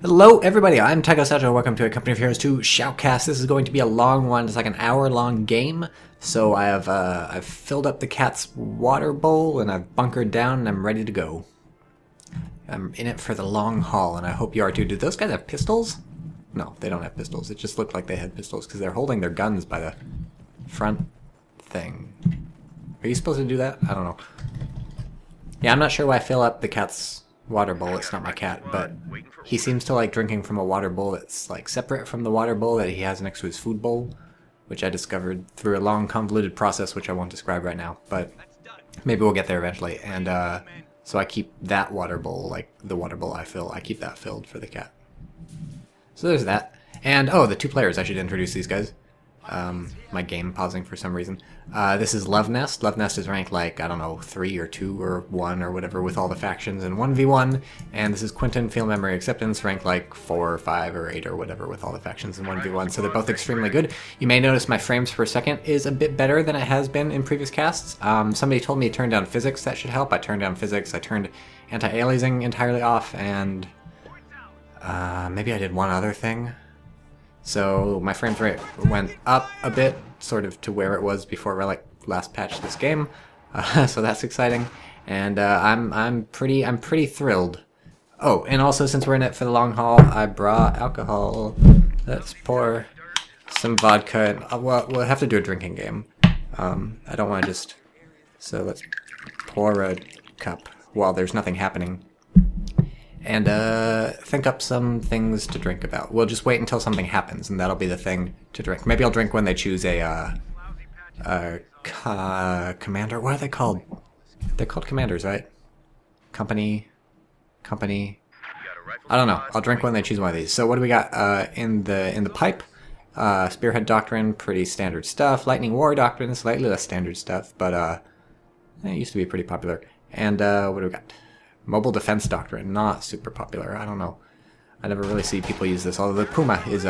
Hello everybody, I'm TychoCelchuuu. Welcome to a Company of Heroes 2 shoutcast. This is going to be a long one. It's like an hour-long game. So I've filled up the cat's water bowl and I've bunkered down and I'm ready to go. I'm in it for the long haul and I hope you are too. Do those guys have pistols? No, they don't have pistols. It just looked like they had pistols because they're holding their guns by the front thing. Are you supposed to do that? I don't know. Yeah, I'm not sure why I fill up the cat's water bowl. It's not my cat, but he seems to like drinking from a water bowl that's like separate from the water bowl that he has next to his food bowl, which I discovered through a long convoluted process which I won't describe right now, but maybe we'll get there eventually. And so I keep that water bowl, like the water bowl I fill, I keep that filled for the cat. So there's that. And oh, the two players, I should introduce these guys. My game pausing for some reason. This is Love Nest. Love Nest is ranked like, I don't know, 3 or 2 or 1 or whatever with all the factions in 1v1. And this is Quentin, Field Memory Acceptance, ranked like 4 or 5 or 8 or whatever with all the factions in 1v1. So they're both extremely good. You may notice my frames per second is a bit better than it has been in previous casts. Somebody told me to turn down physics. That should help. I turned down physics. I turned anti-aliasing entirely off, and maybe I did one other thing. So my frame rate went up a bit, sort of to where it was before I last patched this game. So that's exciting, and I'm pretty thrilled. Oh, and also since we're in it for the long haul, I brought alcohol. Let's pour some vodka. Well, we'll have to do a drinking game. I don't want to just. So let's pour a cup while there's nothing happening. And think up some things to drink about. We'll just wait until something happens, and that'll be the thing to drink. Maybe I'll drink when they choose a commander. What are they called? They're called commanders, right? Company. I don't know. I'll drink when they choose one of these. So what do we got in the pipe? Spearhead Doctrine, pretty standard stuff. Lightning War Doctrine, slightly less standard stuff, but it used to be pretty popular. And what do we got? Mobile Defense Doctrine, not super popular. I don't know. I never really see people use this, although the Puma is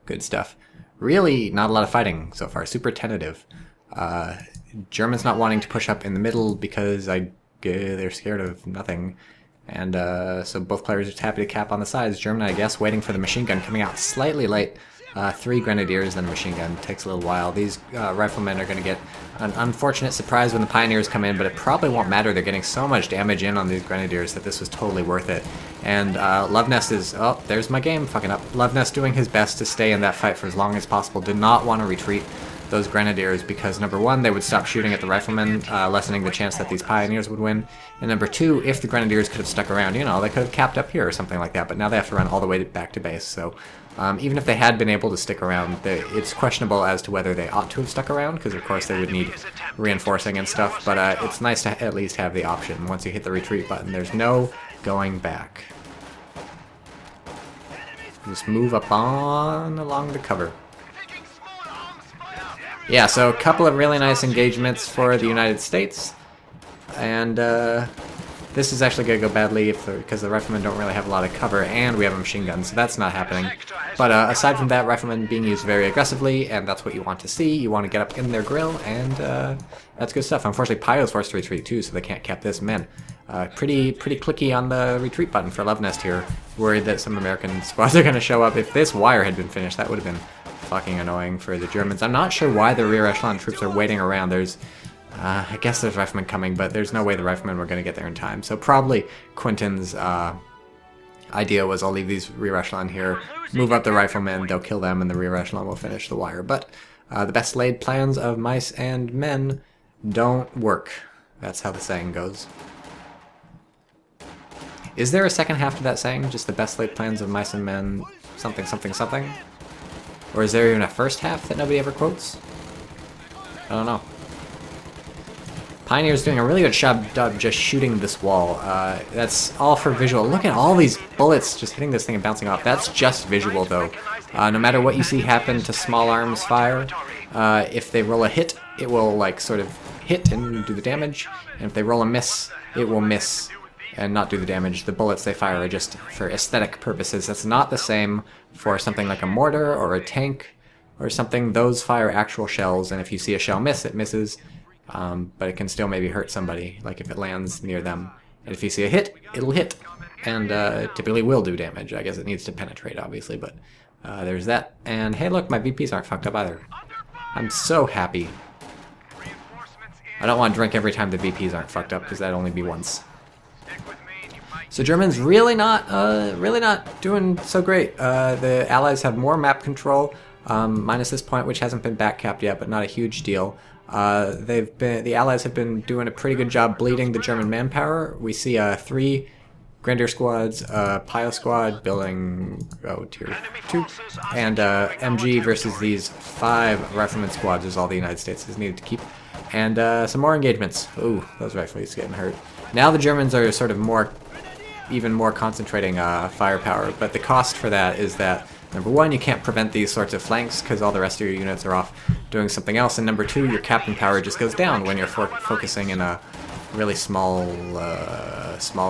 good stuff. Really, not a lot of fighting so far. Super tentative. Germans not wanting to push up in the middle because they're scared of nothing. And so both players are happy to cap on the sides. German, I guess, waiting for the machine gun, coming out slightly late. 3 grenadiers, then a machine gun. Takes a little while. These riflemen are going to get an unfortunate surprise when the pioneers come in, but it probably won't matter. They're getting so much damage in on these grenadiers that this was totally worth it. And Love Nest is... Oh, there's my game fucking up. Love Nest doing his best to stay in that fight for as long as possible. Did not want to retreat those grenadiers because, number 1, they would stop shooting at the riflemen, lessening the chance that these pioneers would win. And number 2, if the grenadiers could have stuck around, you know, they could have capped up here or something like that, but now they have to run all the way back to base. So even if they had been able to stick around, it's questionable as to whether they ought to have stuck around, because of course they would need reinforcing and stuff, but it's nice to at least have the option. Once you hit the retreat button, there's no going back. Just move up on along the cover. Yeah, so a couple of really nice engagements for the United States, and this is actually going to go badly because the riflemen don't really have a lot of cover, and we have a machine gun, so that's not happening. But aside from that, riflemen being used very aggressively, and that's what you want to see. You want to get up in their grill, and that's good stuff. Unfortunately, Pio's forced to retreat too, so they can't cap this. Men, pretty clicky on the retreat button for Love Nest here. Worried that some American squads are going to show up. If this wire had been finished, that would have been fucking annoying for the Germans. I'm not sure why the rear echelon troops are waiting around. There's I guess there's riflemen coming, but there's no way the riflemen were going to get there in time. So probably Quentin's idea was I'll leave these rear echelon here, move up the riflemen, they'll kill them, and the rear echelon will finish the wire. But the best laid plans of mice and men don't work. That's how the saying goes. Is there a second half to that saying? Just the best laid plans of mice and men, something, something, something? Or is there even a first half that nobody ever quotes? I don't know. Pioneer's doing a really good job just shooting this wall. That's all for visual. Look at all these bullets just hitting this thing and bouncing off. That's just visual, though. No matter what you see happen to small arms fire, if they roll a hit, it will like sort of hit and do the damage. And if they roll a miss, it will miss and not do the damage. The bullets they fire are just for aesthetic purposes. That's not the same for something like a mortar or a tank or something. Those fire actual shells, and if you see a shell miss, it misses. But it can still maybe hurt somebody, like if it lands near them. And if you see a hit, it'll hit. and typically will do damage. I guess it needs to penetrate, obviously, but there's that. And hey, look, my VPs aren't fucked up either. I'm so happy. I don't want to drink every time the VPs aren't fucked up, because that'd only be once. So German's really not doing so great. The Allies have more map control, minus this point, which hasn't been backcapped yet, but not a huge deal. The Allies have been doing a pretty good job bleeding the German manpower. We see 3 Grenadier squads, Pio squad building tier 2, and MG versus these 5 rifleman squads is all the United States has needed to keep. And some more engagements. Ooh, those rifles getting hurt. Now the Germans are sort of even more concentrating firepower, but the cost for that is that, number 1, you can't prevent these sorts of flanks because all the rest of your units are off doing something else, and number 2, your captain power just goes down when you're focusing in a really small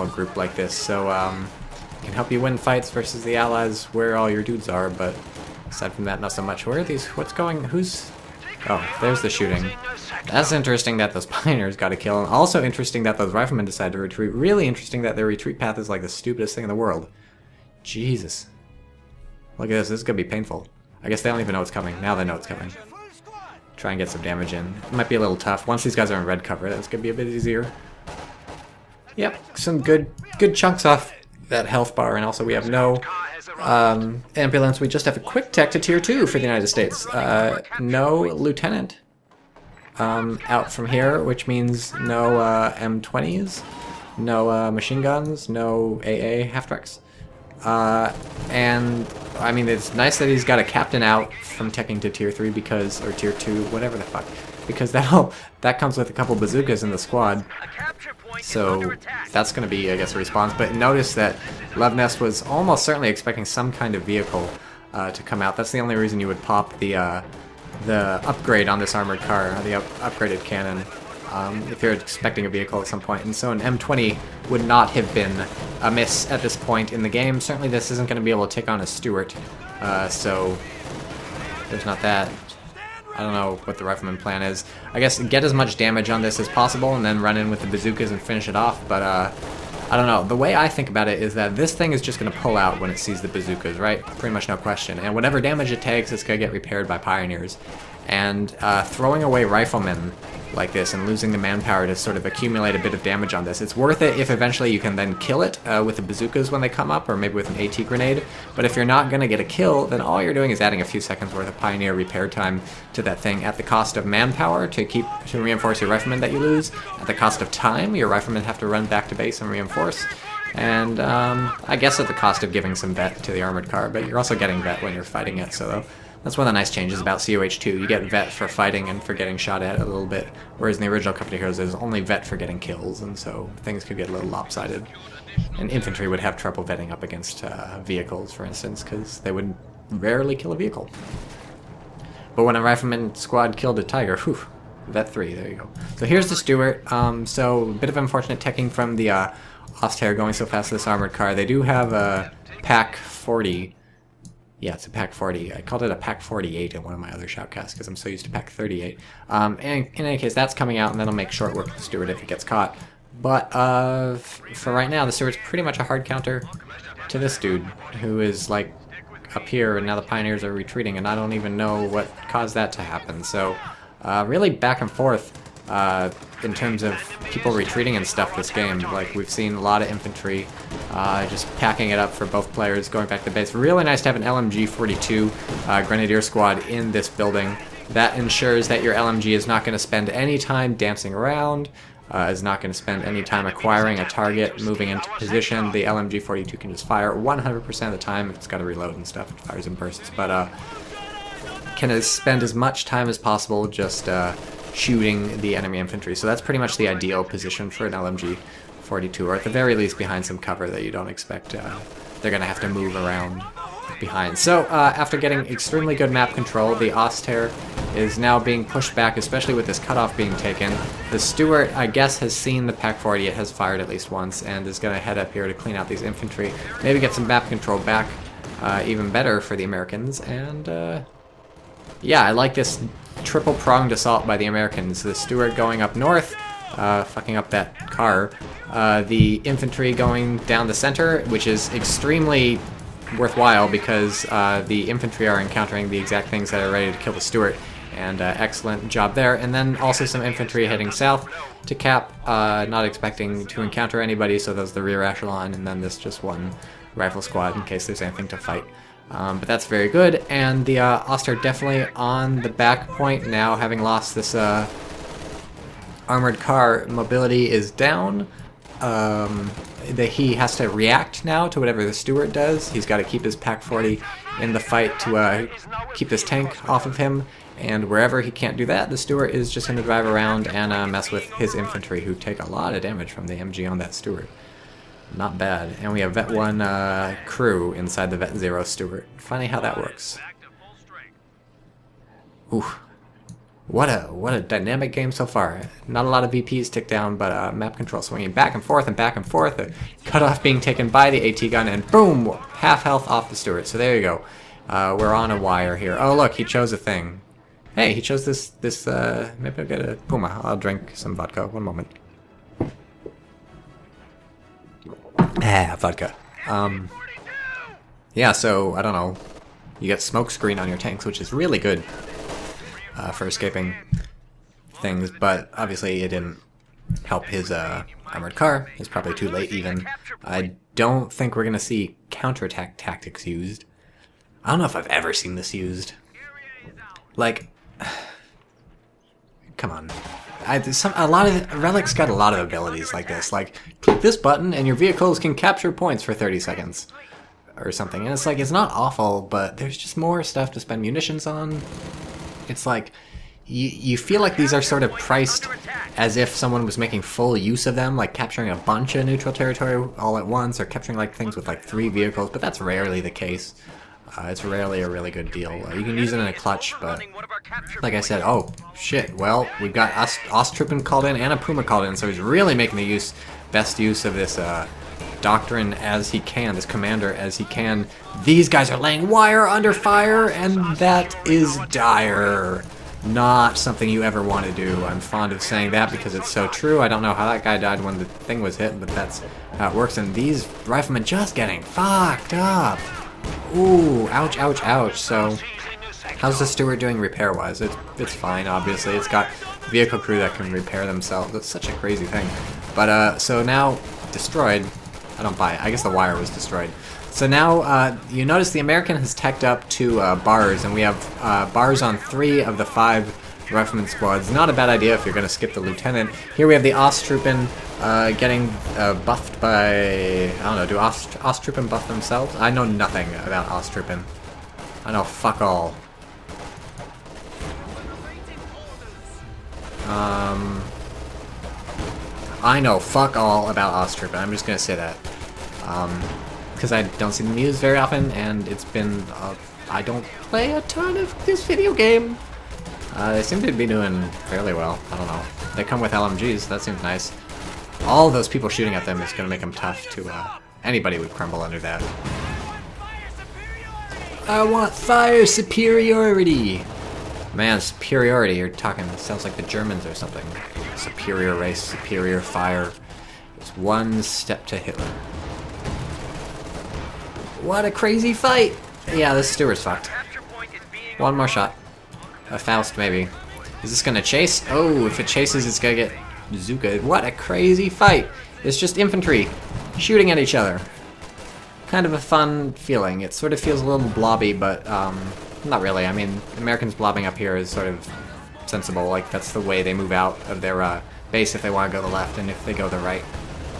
group like this. So it can help you win fights versus the Allies where all your dudes are, but aside from that, not so much. Where are these? What's going? Who's? Oh, there's the shooting. That's interesting that those pioneers got a kill, and also interesting that those riflemen decided to retreat. Really interesting that their retreat path is like the stupidest thing in the world. Jesus. Look at this. This is going to be painful. I guess they don't even know it's coming. Now they know it's coming. Try and get some damage in. It might be a little tough. Once these guys are in red cover, that's going to be a bit easier. Yep, some good chunks off that health bar, and also we have no ambulance. We just have a quick tech to tier 2 for the United States. No lieutenant out from here, which means no M20s, no machine guns, no AA half-tracks. And I mean, it's nice that he's got a captain out from teching to tier 3 because, or tier 2, whatever the fuck, because that comes with a couple bazookas in the squad. So that's going to be, I guess, a response. But notice that Loveness was almost certainly expecting some kind of vehicle to come out. That's the only reason you would pop the upgrade on this armored car, the upgraded cannon, if you're expecting a vehicle at some point. And so an M20 would not have been amiss at this point in the game. Certainly this isn't going to be able to take on a Stuart, so there's not that. I don't know what the rifleman plan is. I guess get as much damage on this as possible and then run in with the bazookas and finish it off, but I don't know. The way I think about it is that this thing is just going to pull out when it sees the bazookas, right? Pretty much no question. And whatever damage it takes, it's going to get repaired by pioneers. And throwing away riflemen like this and losing the manpower to sort of accumulate a bit of damage on this, it's worth it if eventually you can then kill it with the bazookas when they come up, or maybe with an AT grenade. But if you're not going to get a kill, then all you're doing is adding a few seconds worth of pioneer repair time to that thing at the cost of manpower to reinforce your riflemen that you lose, at the cost of time your riflemen have to run back to base and reinforce, and I guess at the cost of giving some vet to the armored car, but you're also getting vet when you're fighting it, so that's one of the nice changes about CoH2. You get vet for fighting and for getting shot at a little bit, whereas in the original Company of Heroes there's only vet for getting kills, and so things could get a little lopsided. And infantry would have trouble vetting up against vehicles, for instance, because they would rarely kill a vehicle. But when a rifleman squad killed a tiger, whew, vet 3, there you go. So here's the Stuart. So a bit of unfortunate teching from the Oster going so fast with this armored car. They do have a Pack 40. Yeah, it's a Pack 40. I called it a Pack 48 in one of my other shoutcasts because I'm so used to Pack 38. And in any case, that's coming out, and that'll make short work of the Stuart if it gets caught. But for right now, the Stuart's pretty much a hard counter to this dude, who is like up here, and now the Pioneers are retreating, and I don't even know what caused that to happen. So really back and forth in terms of people retreating and stuff this game. Like, we've seen a lot of infantry just packing it up for both players, going back to base. Really nice to have an LMG 42 Grenadier squad in this building. That ensures that your LMG is not going to spend any time dancing around, is not going to spend any time acquiring a target, moving into position. The LMG 42 can just fire 100% of the time. It's got to reload and stuff. It fires in bursts, but can spend as much time as possible just shooting the enemy infantry. So that's pretty much the ideal position for an LMG 42, or at the very least behind some cover that you don't expect they're going to have to move around behind. So after getting extremely good map control, the Oster is now being pushed back, especially with this cutoff being taken. The Stuart, I guess, has seen the Pack 40, it has fired at least once, and is going to head up here to clean out these infantry, maybe get some map control back, even better for the Americans. And yeah, I like this triple-pronged assault by the Americans. The Stuart going up north, fucking up that car. The infantry going down the center, which is extremely worthwhile because the infantry are encountering the exact things that are ready to kill the Stuart, and excellent job there. And then also some infantry heading south to cap, not expecting to encounter anybody, so those the rear echelon, and then this just one rifle squad in case there's anything to fight. But that's very good, and the Ost are definitely on the back point now, having lost this armored car. Mobility is down. He has to react now to whatever the Stuart does. He's got to keep his Pack 40 in the fight to keep this tank off of him, and wherever he can't do that, the Stuart is just going to drive around and mess with his infantry, who take a lot of damage from the MG on that Stuart. Not bad. And we have Vet 1 crew inside the Vet 0 Stuart. Funny how that works. Ooh. What a dynamic game so far. Not a lot of VPs ticked down, but map control swinging back and forth and back and forth. A cutoff being taken by the AT gun, and boom! Half health off the Stuart. So there you go. We're on a wire here. Oh look, he chose a thing. Hey, he chose this, maybe I'll get a Puma. I'll drink some vodka. One moment. Vodka. Yeah, so, I don't know. You get smoke screen on your tanks, which is really good for escaping things, but obviously it didn't help his armored car. It's probably too late even. I don't think we're going to see counterattack tactics used. I don't know if I've ever seen this used. Like, come on. Relic's got a lot of abilities like this. Like, click this button and your vehicles can capture points for 30 seconds. Or something. And it's like, it's not awful, but there's just more stuff to spend munitions on. It's like, you feel like these are sort of priced as if someone was making full use of them, like capturing a bunch of neutral territory all at once, or capturing like things with like 3 vehicles, but that's rarely the case. It's rarely a really good deal. You can use it in a clutch, but like I said, oh shit, well, we've got Osttruppen called in and a Puma called in, so he's really making the best use of this doctrine as he can, this commander as he can. These guys are laying wire under fire, and that is dire. Not something you ever want to do. I'm fond of saying that because it's so true. I don't know how that guy died when the thing was hit, but that's how it works. And these riflemen just getting fucked up. Ooh, ouch, ouch, ouch. So, how's the Stuart doing repair-wise? It's fine, obviously. It's got vehicle crew that can repair themselves. That's such a crazy thing. But, so now, destroyed. I don't buy it. I guess the wire was destroyed. So now, you notice the American has teched up to bars, and we have bars on 3 of the 5 rifleman squads. Not a bad idea if you're going to skip the lieutenant. Here we have the Osttruppen getting buffed by... I don't know, do Osttruppen buff themselves? I know nothing about Osttruppen. I know fuck all. I know fuck all about Osttruppen. I'm just going to say that. Because I don't see them used very often, and it's been... I don't play a ton of this video game. They seem to be doing fairly well. I don't know. They come with LMGs. That seems nice. All those people shooting at them is going to make them tough to... anybody would crumble under that. I want fire superiority! Man, superiority. You're talking... It sounds like the Germans or something. Superior race, superior fire. It's one step to Hitler. What a crazy fight! Yeah, this Stuart's fucked. One more shot. A Faust, maybe. Is this gonna chase? Oh, if it chases, it's gonna get Zuka. What a crazy fight! It's just infantry shooting at each other. Kind of a fun feeling. It sort of feels a little blobby, but not really. I mean, Americans blobbing up here is sort of sensible. Like, that's the way they move out of their base if they want to go to the left and if they go to the right.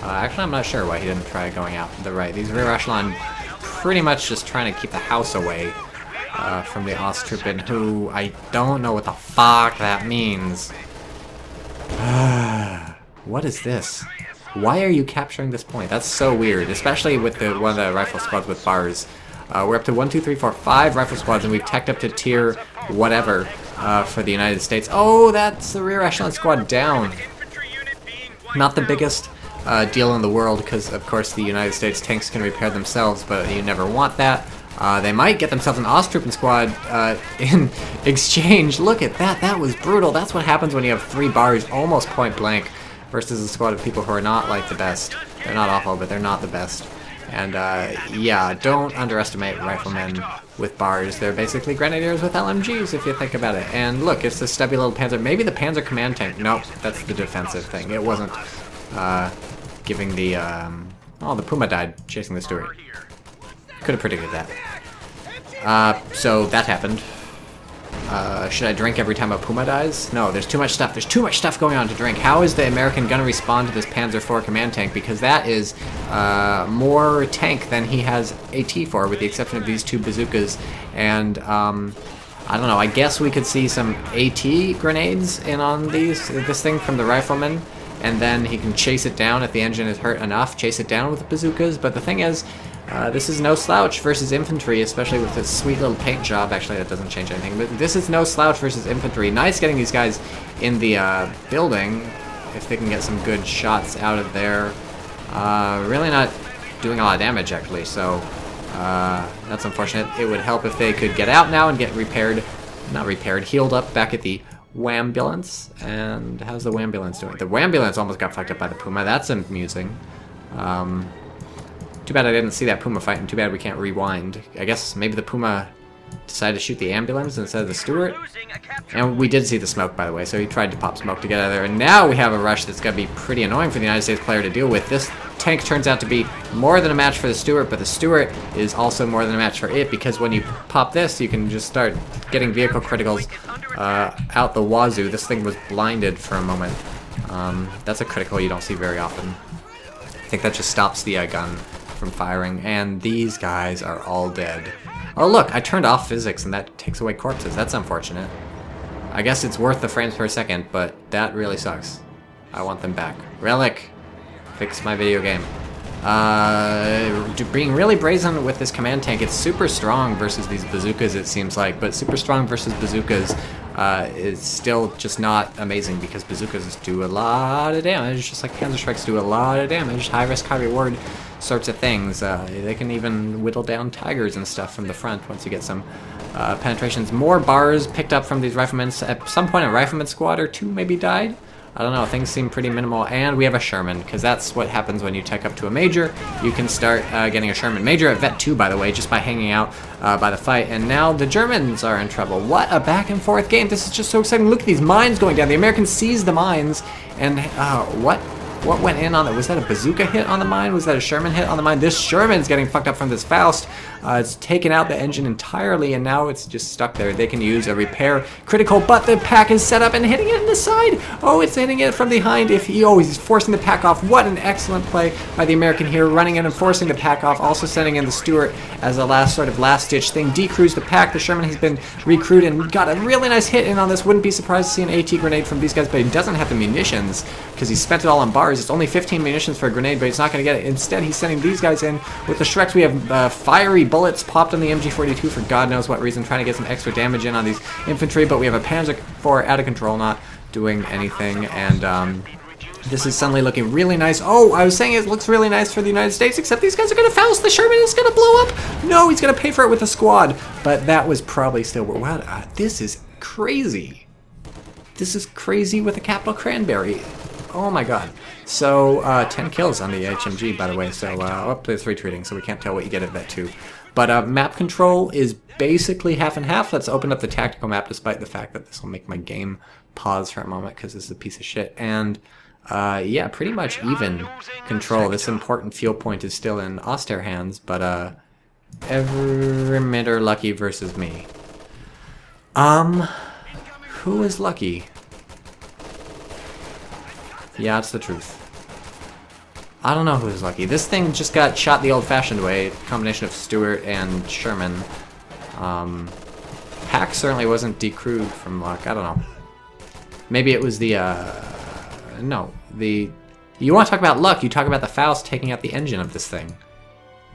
Actually, I'm not sure why he didn't try going out to the right. These rear echelon pretty much just trying to keep the house away from the Osttruppen, who I don't know what the fuck that means. What is this? Why are you capturing this point? That's so weird, especially with one of the rifle squads with bars. We're up to 1, 2, 3, 4, 5 rifle squads, and we've teched up to tier whatever for the United States. Oh, that's the rear echelon squad down. Not the biggest deal in the world, because of course the United States tanks can repair themselves, but you never want that. They might get themselves an Osttruppen squad in exchange. Look at that, that was brutal. That's what happens when you have 3 bars almost point blank versus a squad of people who are not, like, the best. They're not awful, but they're not the best. And, yeah, don't underestimate riflemen with bars. They're basically grenadiers with LMGs, if you think about it. And look, it's the stubby little Panzer. Maybe the Panzer command tank. Nope, that's the defensive thing. It wasn't, giving the, oh, the Puma died chasing the Stuart. Could have predicted that. So that happened. Should I drink every time a Puma dies? No, there's too much stuff. There's too much stuff going on to drink. How is the American gonna respond to this Panzer IV command tank? Because that is more tank than he has AT for, with the exception of these two bazookas. And I don't know. I guess we could see some AT grenades in on this thing from the rifleman, and then he can chase it down if the engine is hurt enough. Chase it down with the bazookas. But the thing is, this is no slouch versus infantry, especially with this sweet little paint job. Actually, that doesn't change anything, but this is no slouch versus infantry. Nice getting these guys in the building, if they can get some good shots out of there. Really not doing a lot of damage, actually, so that's unfortunate. It would help if they could get out now and get repaired, not repaired, healed up back at the Wambulance. And how's the Wambulance doing? The Wambulance almost got fucked up by the Puma. That's amusing. Too bad I didn't see that Puma fight, and too bad we can't rewind. I guess maybe the Puma decided to shoot the ambulance instead of the Stuart. And we did see the smoke, by the way, so he tried to pop smoke to get out of there. And now we have a rush that's going to be pretty annoying for the United States player to deal with. This tank turns out to be more than a match for the Stuart, but the Stuart is also more than a match for it, because when you pop this, you can just start getting vehicle criticals out the wazoo. This thing was blinded for a moment. That's a critical you don't see very often. I think that just stops the gun from firing, and these guys are all dead. Oh look, I turned off physics and that takes away corpses. That's unfortunate. I guess it's worth the frames per second, but that really sucks. I want them back. Relic! Fix my video game. Being really brazen with this command tank, it's super strong versus these bazookas, it seems like, but super strong versus bazookas is still just not amazing, because bazookas do a lot of damage, just like Panzer Strikes do a lot of damage. High risk, high reward sorts of things. They can even whittle down Tigers and stuff from the front once you get some penetrations. More bars picked up from these riflemen. At some point a rifleman squad or two maybe died. I don't know, things seem pretty minimal, and we have a Sherman, because that's what happens when you tech up to a major. You can start getting a Sherman. Major at Vet 2, by the way, just by hanging out by the fight, and now the Germans are in trouble. What a back and forth game. This is just so exciting. Look at these mines going down. The Americans seized the mines, and what went in on it? Was that a bazooka hit on the mine? Was that a Sherman hit on the mine? This Sherman's getting fucked up from this Faust. It's taken out the engine entirely, and now it's just stuck there. They can use a repair critical, but the pack is set up and hitting it in the side. Oh, it's hitting it from behind. He's forcing the pack off. What an excellent play by the American here, running in and forcing the pack off, also sending in the Stuart as a last-ditch thing. Decrews the pack. The Sherman has been recruited and got a really nice hit in on this. Wouldn't be surprised to see an AT grenade from these guys, but he doesn't have the munitions because he spent it all on bars. It's only 15 munitions for a grenade, but he's not going to get it. Instead, he's sending these guys in with the Shreks. We have fiery bullets popped on the MG42 for God knows what reason, trying to get some extra damage in on these infantry, but we have a Panzer IV out of control, not doing anything, and this is suddenly looking really nice. Oh, I was saying it looks really nice for the United States, except these guys are going to Faust. The Sherman is going to blow up. No, he's going to pay for it with a squad, but that was probably still... Wow, this is crazy. This is crazy with a capital cranberry. Oh my god. So, 10 kills on the HMG, by the way, so, there's retreating, so we can't tell what you get at Vet 2. But, map control is basically half and half. Let's open up the tactical map, despite the fact that this will make my game pause for a moment, because this is a piece of shit. And, yeah, pretty much even control. This important fuel point is still in Auster hands, but, every mitter lucky versus me. Who is lucky? Yeah, it's the truth. I don't know who's lucky. This thing just got shot the old-fashioned way, combination of Stuart and Sherman. Hack certainly wasn't decrewed from luck. I don't know. Maybe it was the, no. You want to talk about luck, you talk about the Faust taking out the engine of this thing.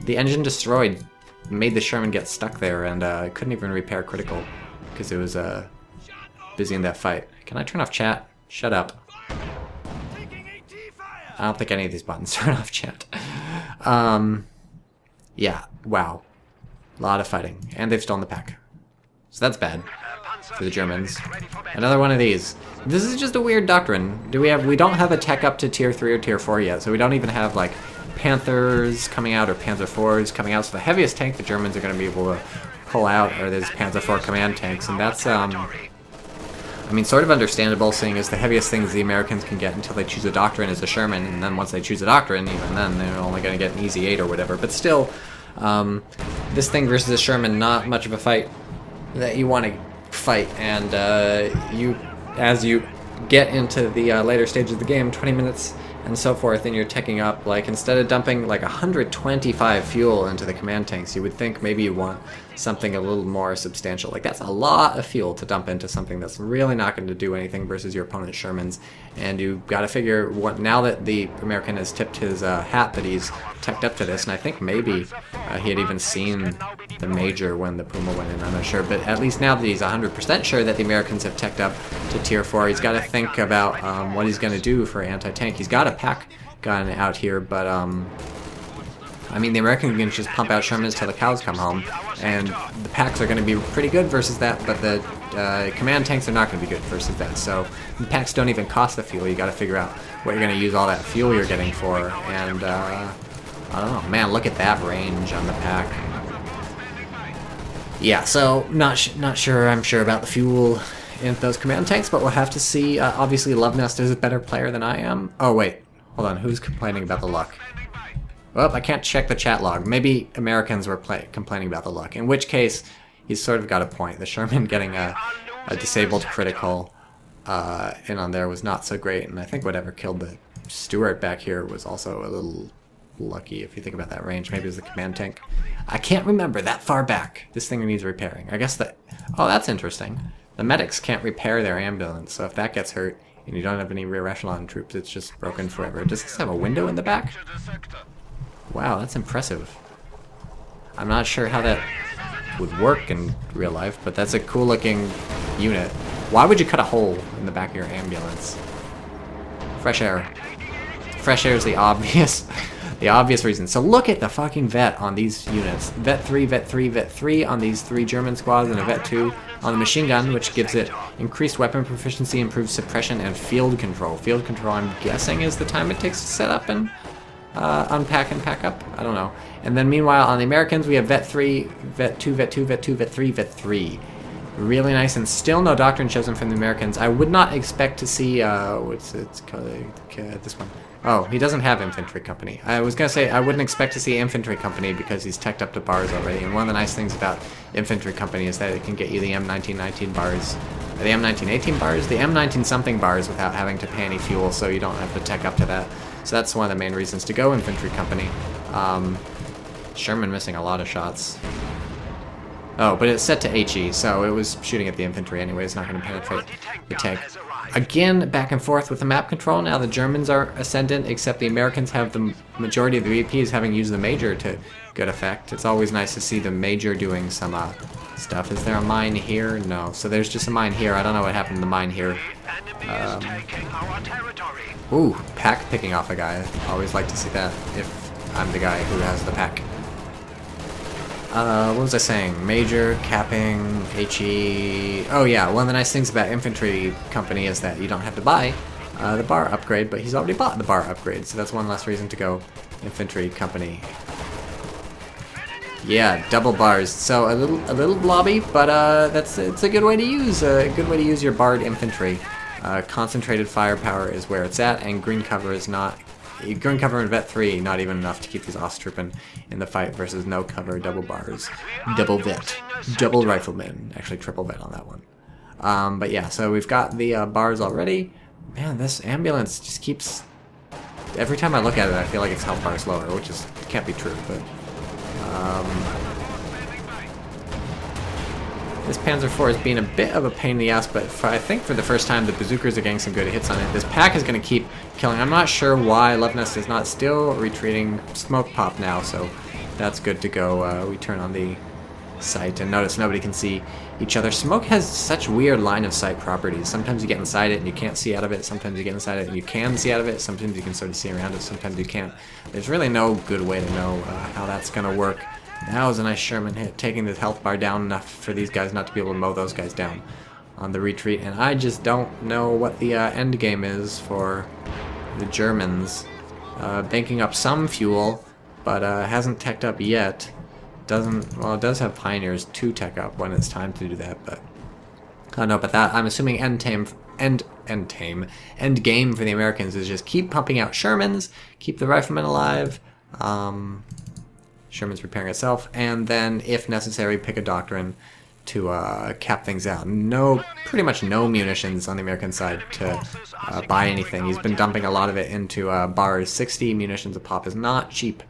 The engine destroyed, made the Sherman get stuck there, and couldn't even repair critical, because it was busy in that fight. Can I turn off chat? Shut up. I don't think any of these buttons turn off chat. Yeah, wow. A lot of fighting. And they've stolen the pack. So that's bad. for the Germans. Another one of these. This is just a weird doctrine. We don't have a tech up to tier 3 or tier 4 yet, so we don't even have like Panthers coming out or Panzer IVs coming out. So the heaviest tank the Germans are going to be able to pull out are these Panzer IV command tanks, and that's I mean, sort of understandable, seeing as the heaviest things the Americans can get until they choose a doctrine is a Sherman, and then once they choose a doctrine, even then they're only going to get an easy 8 or whatever. But still, this thing versus a Sherman, not much of a fight that you want to fight, and as you get into the later stages of the game, 20 minutes and so forth, and you're teching up, like, instead of dumping like 125 fuel into the command tanks, you would think maybe you want something a little more substantial. Like, that's a lot of fuel to dump into something that's really not going to do anything versus your opponent's Shermans, and you got to figure, what now that the American has tipped his hat that he's teched up to this, and I think maybe he had even seen the Major when the Puma went in, I'm not sure, but at least now that he's 100% sure that the Americans have teched up to tier 4, he's got to think about what he's going to do for anti-tank. He's got a pack gun out here, but I mean, the Americans can just pump out Shermans till the cows come home, and the packs are going to be pretty good versus that, but the command tanks are not going to be good versus that. So the packs don't even cost the fuel. You got to figure out what you're going to use all that fuel you're getting for, and I don't know, man, look at that range on the pack. Yeah, so not sure. I'm sure about the fuel in those command tanks, but we'll have to see. Obviously, Lovenest is a better player than I am. Oh wait, hold on. Who's complaining about the luck? Well, I can't check the chat log. Maybe Americans were complaining about the luck. In which case, he's sort of got a point. The Sherman getting a disabled critical in on there was not so great, and I think whatever killed the Stuart back here was also a little lucky if you think about that range. Maybe it was the command tank. I can't remember that far back. This thing needs repairing. I guess that... Oh, that's interesting. The medics can't repair their ambulance, so if that gets hurt and you don't have any rear echelon troops, it's just broken forever. Does this have a window in the back? Wow, that's impressive. I'm not sure how that would work in real life, but that's a cool looking unit. Why would you cut a hole in the back of your ambulance? Fresh air. Fresh air is the obvious reason. So look at the fucking vet on these units. Vet 3, Vet 3, Vet 3 on these 3 German squads, and a Vet 2 on the machine gun, which gives it increased weapon proficiency, improved suppression, and field control. Field control, I'm guessing, is the time it takes to set up and unpack and pack up? I don't know. And then meanwhile, on the Americans, we have Vet 3, Vet 2, Vet 2, Vet 2, Vet 3, Vet 3. Really nice, and still no doctrine chosen from the Americans. I would not expect to see, what's it called, this one. Oh, he doesn't have infantry company. I was going to say I wouldn't expect to see infantry company because he's teched up to bars already, and one of the nice things about infantry company is that it can get you the M1919 bars, the M1918 bars, the M19 something bars without having to pay any fuel, so you don't have to tech up to that. So that's one of the main reasons to go infantry company. Sherman missing a lot of shots. Oh, but it's set to HE, so it was shooting at the infantry anyway. It's not going to penetrate the tank. Again, back and forth with the map control. Now the Germans are ascendant, except the Americans have the majority of the VPs having used the Major to good effect. It's always nice to see the Major doing some stuff. Is there a mine here? No. So there's just a mine here. I don't know what happened to the mine here. Ooh, pack picking off a guy. I always like to see that if I'm the guy who has the pack. What was I saying? Major, capping, HE... Oh yeah, one of the nice things about infantry company is that you don't have to buy the bar upgrade, but he's already bought the bar upgrade, so that's one less reason to go infantry company. Yeah, double bars. So a little blobby, but it's a good way to use your barred infantry. Concentrated firepower is where it's at, and green cover is not. Green cover in Vet 3, not even enough to keep these Osttroppen in the fight versus no cover, double bars, double vet, double rifleman, actually triple vet on that one. But yeah, so we've got the bars already. Man, this ambulance just keeps, every time I look at it I feel like its health bar is lower, which is can't be true, but this Panzer IV is being a bit of a pain in the ass, but I think for the first time the bazookas are getting some good hits on it. This pack is going to keep killing. I'm not sure why Lovenest is not still retreating. Smoke pop now, so that's good to go. We turn on the sight and notice nobody can see each other. Smoke has such weird line of sight properties. Sometimes you get inside it and you can't see out of it. Sometimes you get inside it and you can see out of it. Sometimes you can sort of see around it. Sometimes you can't. There's really no good way to know how that's going to work. That was a nice Sherman hit, taking the health bar down enough for these guys not to be able to mow those guys down. on the retreat, and I just don't know what the end game is for the Germans. Banking up some fuel, but hasn't teched up yet. Well, it does have Pioneers to tech up when it's time to do that, but I don't know about that. I'm assuming end game for the Americans is just keep pumping out Shermans, keep the riflemen alive. Sherman's repairing itself, and then, if necessary, pick a doctrine to cap things out. Pretty much no munitions on the American side to buy anything. He's been dumping a lot of it into bars. 60 munitions a pop is not cheap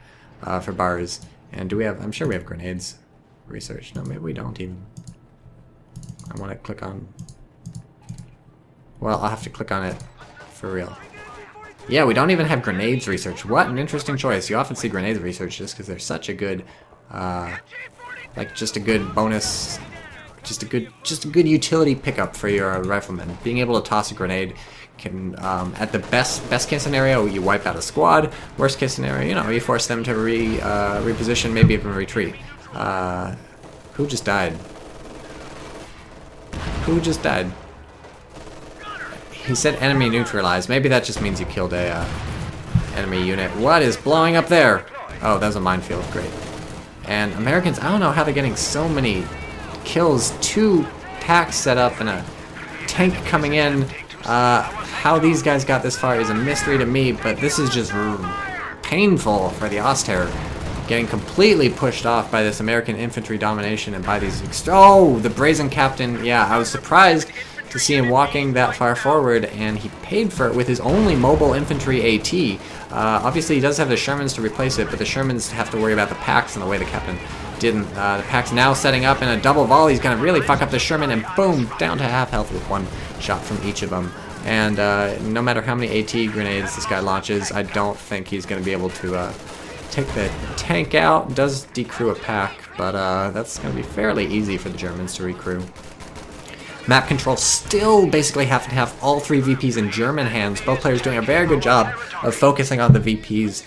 for bars. And do we have? I'm sure we have grenades. Research. No, maybe we don't even. I want to click on. Well, I'll have to click on it for real. Yeah, we don't even have grenades research. What an interesting choice. You often see grenades research just because they're such a good, like just a good bonus. Just a good utility pickup for your riflemen. Being able to toss a grenade can, at the best case scenario, you wipe out a squad. Worst case scenario, you know, you force them to reposition, maybe even retreat. Who just died? Who just died? He said enemy neutralized. Maybe that just means you killed a enemy unit. What is blowing up there? Oh, that was a minefield. Great. And Americans, I don't know how they're getting so many kills. 2 packs set up and a tank coming in. How these guys got this far is a mystery to me, but this is just painful for the Ostherr. Getting completely pushed off by this American infantry domination and by these... Oh, the Brazen Captain. Yeah, I was surprised to see him walking that far forward, and he paid for it with his only mobile infantry AT. Obviously, he does have the Shermans to replace it, but the Shermans have to worry about the packs in the way the captain didn't. The pack's now setting up in a double volley. He's going to really fuck up the Sherman, and boom, down to half health with 1 shot from each of them. And no matter how many AT grenades this guy launches, I don't think he's going to be able to take the tank out. Does decrew a pack, but that's going to be fairly easy for the Germans to recrew. Map control still basically have to have all 3 VPs in German hands. Both players doing a very good job of focusing on the VPs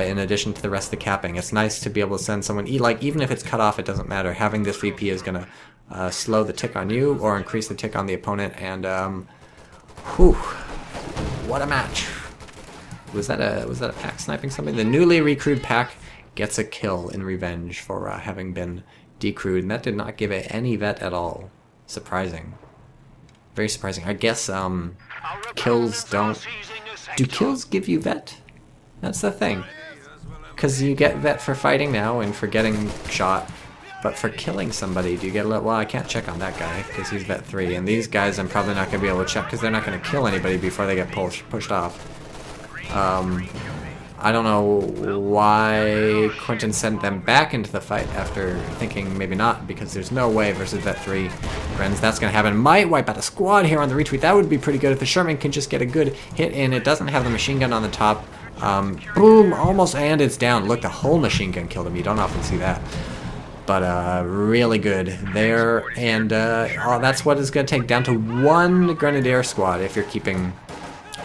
in addition to the rest of the capping. It's nice to be able to send someone, like, even if it's cut off, it doesn't matter. Having this VP is going to slow the tick on you or increase the tick on the opponent. And whew, what a match! Was that a pack sniping something? The newly recruited pack gets a kill in revenge for having been decrewed, and that did not give it any vet at all. Surprising. Very surprising. I guess kills don't... Do kills give you vet? That's the thing. Because you get vet for fighting now and for getting shot. But for killing somebody, do you get a little... Well, I can't check on that guy because he's vet 3. And these guys I'm probably not going to be able to check because they're not going to kill anybody before they get pushed off. I don't know why Quentin sent them back into the fight after thinking maybe not, because there's no way versus vet 3 friends that's going to happen. Might wipe out a squad here on the retreat. That would be pretty good if the Sherman can just get a good hit in. It doesn't have the machine gun on the top. Boom, almost, and it's down. Look, the whole machine gun killed him. You don't often see that. But really good there, and that's what it's going to take, down to 1 Grenadier squad if you're keeping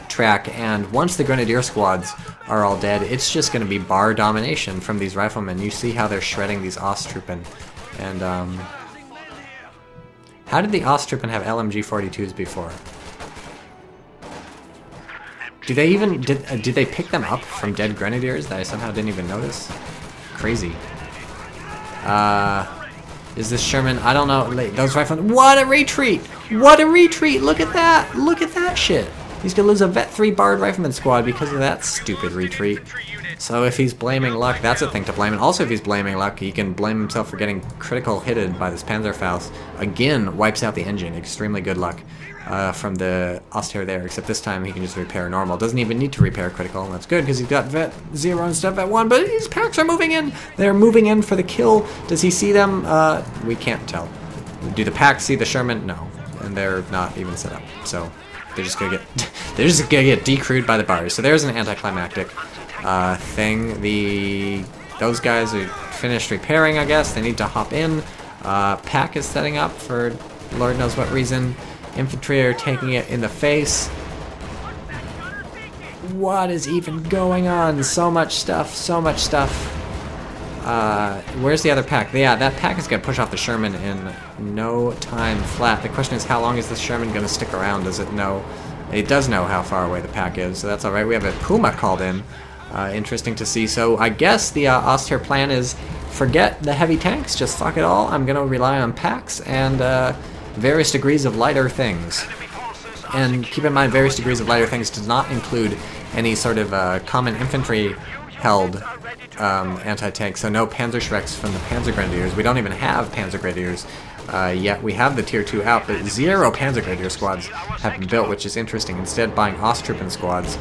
track. And once the Grenadier squads are all dead, it's just going to be bar domination from these riflemen. You see how they're shredding these Osttruppen. And how did the Osttruppen have LMG-42s before? Do they even did they pick them up from dead Grenadiers that I somehow didn't even notice? Crazy. Is this Sherman? I don't know. Those riflemen. What a retreat! What a retreat! Look at that! Look at that shit! He's gonna lose a vet 3 Bard Rifleman squad because of that stupid retreat. So if he's blaming luck, that's a thing to blame. And also if he's blaming luck, he can blame himself for getting critical hitted by this Panzerfaust. Again, wipes out the engine. Extremely good luck from the Ostherr there, except this time he can just repair normal. Doesn't even need to repair critical, and that's good because he's got vet 0 instead of vet 1, but these packs are moving in. They're moving in for the kill. Does he see them? We can't tell. Do the packs see the Sherman? No. And they're not even set up. So they're just gonna get decrewed by the bars. So there's an anticlimactic thing. Those guys are finished repairing, I guess. They need to hop in. Pack is setting up for Lord knows what reason. Infantry are taking it in the face. What is even going on? So much stuff, so much stuff. Where's the other pack? Yeah, that pack is going to push off the Sherman in no time flat. The question is, how long is this Sherman going to stick around? Does it know? It does know how far away the pack is, so that's alright. We have a Puma called in. Interesting to see. So I guess the austere plan is forget the heavy tanks, just fuck it all. I'm going to rely on packs and various degrees of lighter things. And keep in mind, various degrees of lighter things does not include any sort of common infantry held anti-tank, so no Panzerschrecks from the Panzer Grenadiers. We don't even have Panzer Grenadiers yet. We have the Tier 2 out, but 0 Panzer Grenadier squads have been built, which is interesting. Instead, buying Osttruppen squads.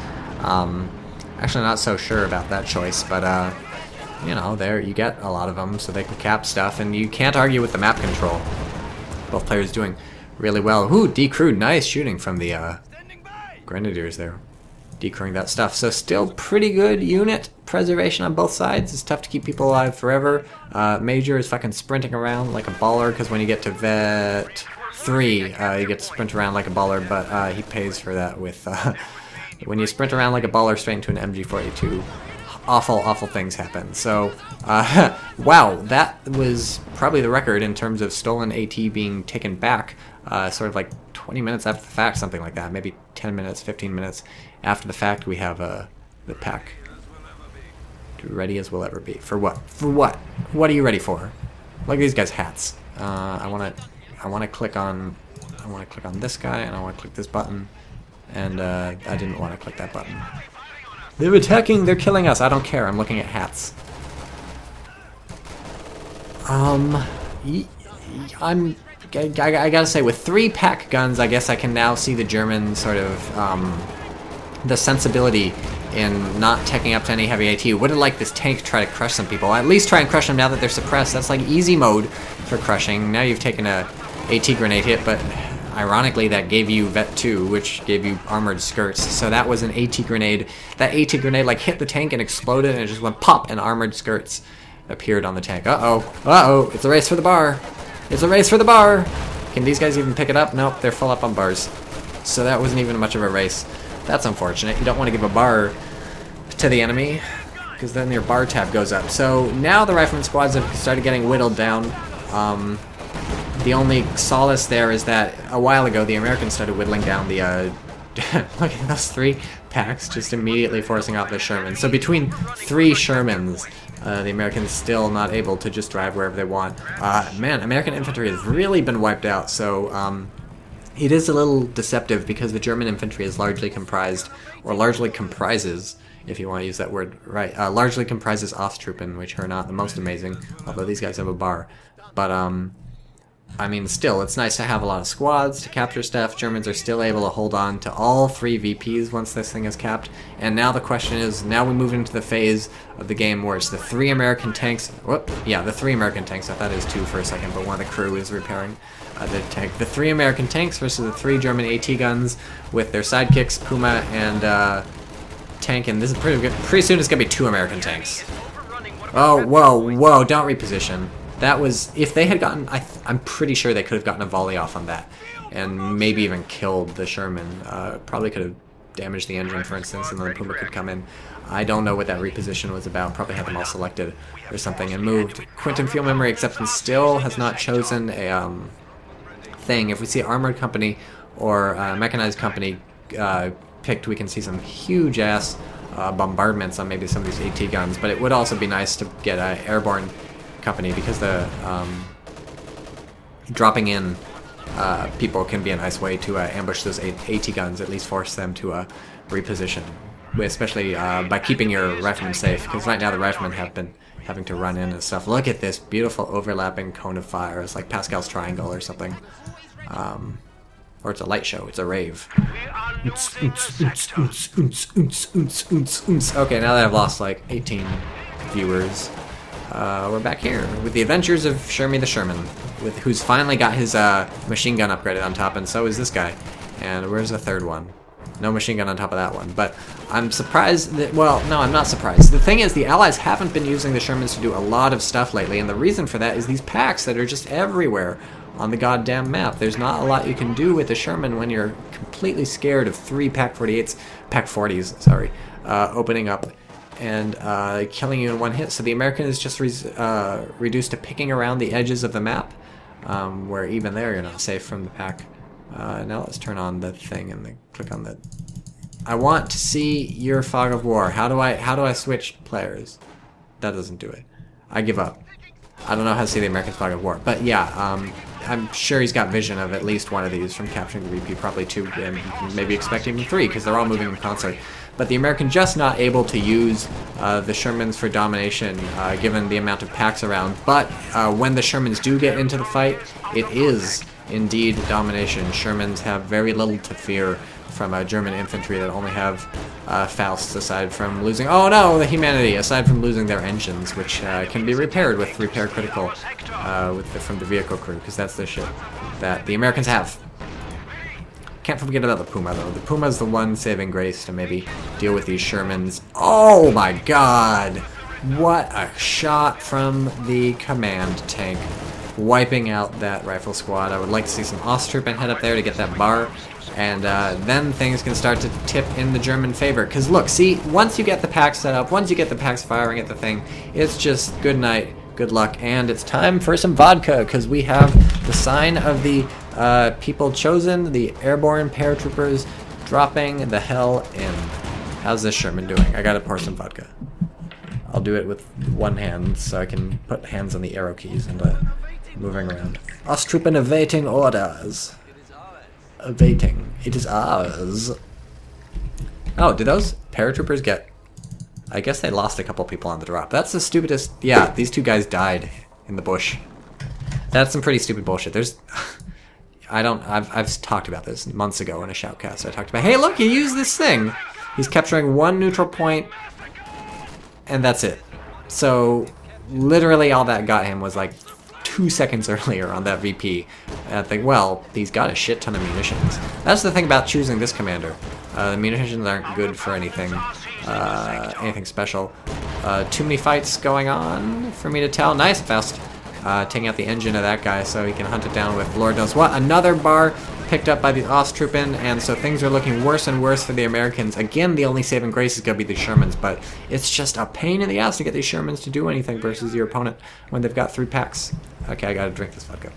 Actually, not so sure about that choice, but you know, there you get a lot of them, so they can cap stuff, and you can't argue with the map control. Both players doing really well. Ooh, decrewed. Nice shooting from the Grenadiers there. Decrewing that stuff. So still pretty good unit preservation on both sides. It's tough to keep people alive forever. Major is fucking sprinting around like a baller, because when you get to Vet 3, you get to sprint around like a baller, but he pays for that with... when you sprint around like a baller straight into an MG42, awful things happen. So, wow, that was probably the record in terms of stolen AT being taken back, sort of like 20 minutes after the fact, something like that. Maybe 10 minutes, 15 minutes after the fact, we have the pack ready as we'll ever be. For what? For what? What are you ready for? Look at these guys' hats. I want to click on this guy, and I want to click this button, and I didn't want to click that button. They're attacking, they're killing us. I don't care, I'm looking at hats. I gotta say, with 3 pack guns, I guess I can now see the German sort of, the sensibility in not taking up to any heavy AT. Would have liked this tank try to crush some people. At least try and crush them now that they're suppressed. That's like easy mode for crushing. Now you've taken a AT grenade hit, but ironically that gave you Vet 2, which gave you armored skirts. So that was an AT grenade. That AT grenade like hit the tank and exploded, and it just went pop, and armored skirts appeared on the tank. Uh-oh, it's a race for the bar. It's a race for the bar. Can these guys even pick it up? Nope, they're full up on bars. So that wasn't even much of a race. That's unfortunate. You don't want to give a bar to the enemy, because then your bar tab goes up. So now the rifleman squads have started getting whittled down. The only solace there is that a while ago the Americans started whittling down the look at those 3 packs, just immediately forcing out the Sherman. So between 3 Shermans, the Americans still not able to just drive wherever they want. Man, American infantry has really been wiped out, so it is a little deceptive, because the German infantry is largely comprised, or largely comprises, if you want to use that word right, largely comprises Osttruppen, which are not the most amazing, although these guys have a bar. But, I mean, still, it's nice to have a lot of squads to capture stuff. Germans are still able to hold on to all 3 VPs once this thing is capped. And now the question is, now we move into the phase of the game where it's the 3 American tanks. The 3 American tanks. I thought it was 2 for a second, but one of the crew is repairing the tank. The 3 American tanks versus the 3 German AT guns with their sidekicks, Puma and tank. And this is pretty good. Pretty soon it's going to be 2 American tanks. Oh, whoa, don't reposition. That was, if they had gotten, I'm pretty sure they could have gotten a volley off on that, and maybe even killed the Sherman. Probably could have damaged the engine, for instance, and then the Puma could come in. I don't know what that reposition was about. Probably had them all selected or something and moved. Quinton Fuel Memory Acceptance still has not chosen a thing. If we see Armored Company or Mechanized Company picked, we can see some huge-ass bombardments on maybe some of these AT guns, but it would also be nice to get Airborne Company, because the dropping in people can be a nice way to ambush those AT guns, at least force them to reposition, especially by keeping your riflemen safe, because right now the riflemen have been having to run in and stuff. Look at this beautiful overlapping cone of fire. It's like Pascal's triangle or something. Or it's a light show, it's a rave. Okay, now that I've lost like 18 viewers, we're back here with the adventures of Shermy the Sherman, who's finally got his machine gun upgraded on top, and so is this guy. And where's the 3rd one? No machine gun on top of that one. But I'm surprised that, well, no, I'm not surprised. The thing is, the Allies haven't been using the Shermans to do a lot of stuff lately, and the reason for that is these packs that are just everywhere on the goddamn map. There's not a lot you can do with the Sherman when you're completely scared of 3 Pack 48s, Pack 40s, sorry, opening up and killing you in one hit. So the American is just reduced to picking around the edges of the map, where even there you're not safe from the pack. Now let's turn on the thing and then click on the... I want to see your fog of war. How do I switch players? That doesn't do it. I give up. I don't know how to see the American fog of war. But yeah, I'm sure he's got vision of at least one of these from capturing the VP, probably 2, and maybe expecting 3, because they're all moving in concert. But the American just not able to use the Shermans for domination, given the amount of packs around. But when the Shermans do get into the fight, it is indeed domination. Shermans have very little to fear from German infantry that only have Fausts, aside from losing... Oh no, the humanity! Aside from losing their engines, which can be repaired with repair critical from the vehicle crew, because that's the shit that the Americans have. Can't forget about the Puma, though. The Puma's the one saving grace to maybe deal with these Shermans. Oh my god! What a shot from the command tank, wiping out that rifle squad. I would like to see some Osttruppen head up there to get that bar, and then things can start to tip in the German favor. Because look, see, once you get the packs set up, once you get the packs firing at the thing, it's just good night, good luck, and it's time for some vodka, because we have the sign of the people chosen, the airborne paratroopers, dropping the hell in. How's this Sherman doing? I gotta pour some vodka. I'll do it with one hand so I can put hands on the arrow keys and moving around. Osttruppen awaiting orders. Awaiting. It is ours. Oh, did those paratroopers get... I guess they lost a couple people on the drop. That's the stupidest... Yeah, these 2 guys died in the bush. That's some pretty stupid bullshit. There's... I've talked about this months ago in a shoutcast. I talked about, hey look, he used this thing! He's capturing 1 neutral point, and that's it. So, literally all that got him was like 2 seconds earlier on that VP. And I think, well, he's got a shit ton of munitions. That's the thing about choosing this commander. The munitions aren't good for anything special. Too many fights going on for me to tell. Nice, Faust. Taking out the engine of that guy so he can hunt it down with Lord knows what. Another bar picked up by the Osttruppen, and so things are looking worse and worse for the Americans. Again, the only saving grace is going to be the Shermans, but it's just a pain in the ass to get these Shermans to do anything versus your opponent when they've got 3 packs. Okay, I gotta drink this vodka.